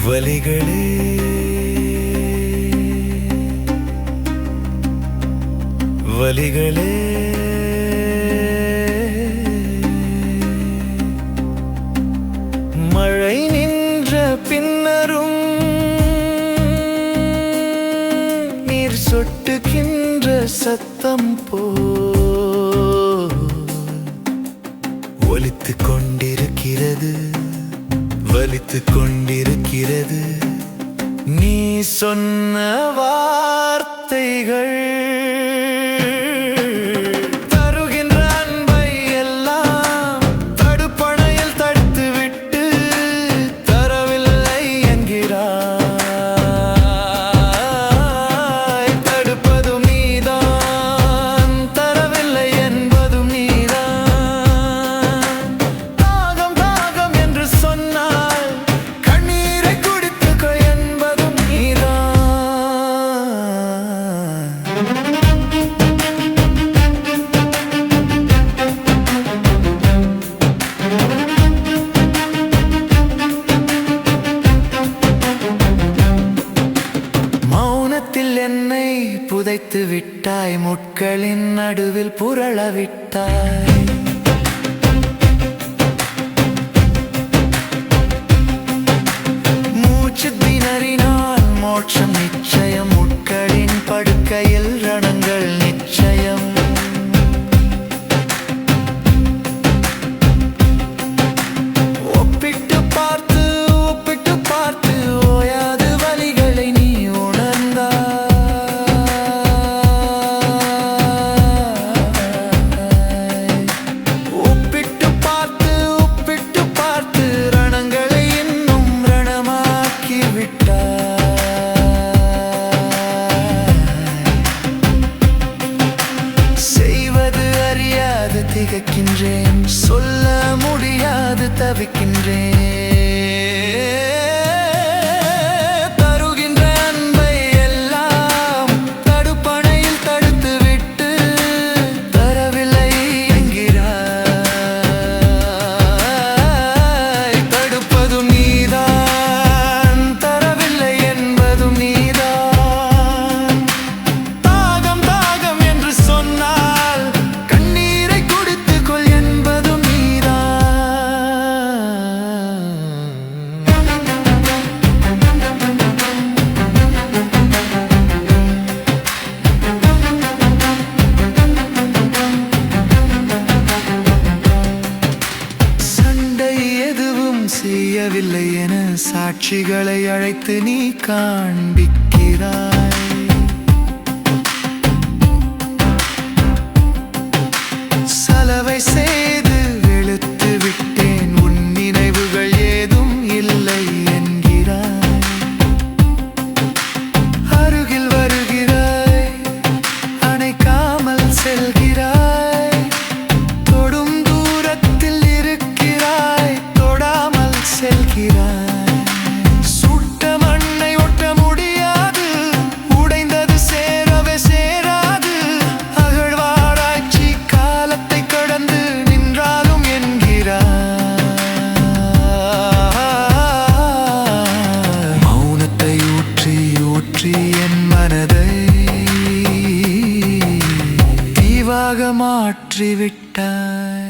வலிகளே வலிகளே மழை நின்ற பின்னரும் நீர் சொட்டுகின்ற சத்தம் போல் ஒலித்துக் கொண்டிருக்கிறது, வலித்துக் கொண்டிருக்கிறது நீ சொன்ன வார்த்தைகள். தருகின்ற அன்பை எல்லாம் தடுப்பணையில் தடுத்துவிட்டு தரவில்லை என்கிறாய். தடுப்பதும் நீதான், தரவில்லை என்பதும் நீதான். தாகம் தாகம் என்று சொன்னால் கண்ணீரை குடித்துக்கோ என்பதும் நீதான். மௌனத்தில் என்னை புதைத்து விட்டாய், முட்களின் நடுவில் புரள விட்டாய். மூச்சு திணறினால் மோட்சம் நிச்சயம், முட்களின் படுக்கையில் ரணங்கள் நிச்சயம். ஒப்பிட்டு பார்த்து ஒப்பிட்டு பார்த்து ஓயாது வலிகளை நீ உணர்ந்தாய். ஒப்பிட்டு பார்த்து ஒப்பிட்டு பார்த்து ரணங்களை இன்னும் ரணமாக்கி விட்டாய். செய்வது அறியாது திகைக்கின்றேன், சொல்ல முடியாது தவிக்கின்றேன். தருகின்ற அன்பை எல்லாம் தடுப்பணையில் தடுத்துவிட்டு தரவில்லை என்கிறாய். தடுப்பதும் நீதான், தரவில்லை என்பதும் நீதான். தாகம் தாகம் என்று சொன்னால் கண்ணீரை குடித்துக்கொள் என்பதும் நீதான். சண்டை எதுவும் செய்யவில்லை என சாட்சிகளை அழைத்து நீ காண்பிக்கிறாய். சலவை செய்து வெளுத்து விட்டேன், உன் நினைவுகள் ஏதும் இல்லை என்கிறாய். அருகில் வருகிறாய், அணைக்காமல் செல்கிறாய். தொடும் தூரத்தில் இருக்கிறாய், தொடாமல் செல்கிறாய். சுட்ட மண்ணை ஒட்ட முடியாது, உடைந்தது சேரவே சேராது. அகழ்வாராய்ச்சி காலத்தை கடந்து நின்றாலும் என்கிறாய். மௌனத்தை ஊற்றி ஊற்றி என் மனதை தீவாக மாற்றிவிட்டாய்.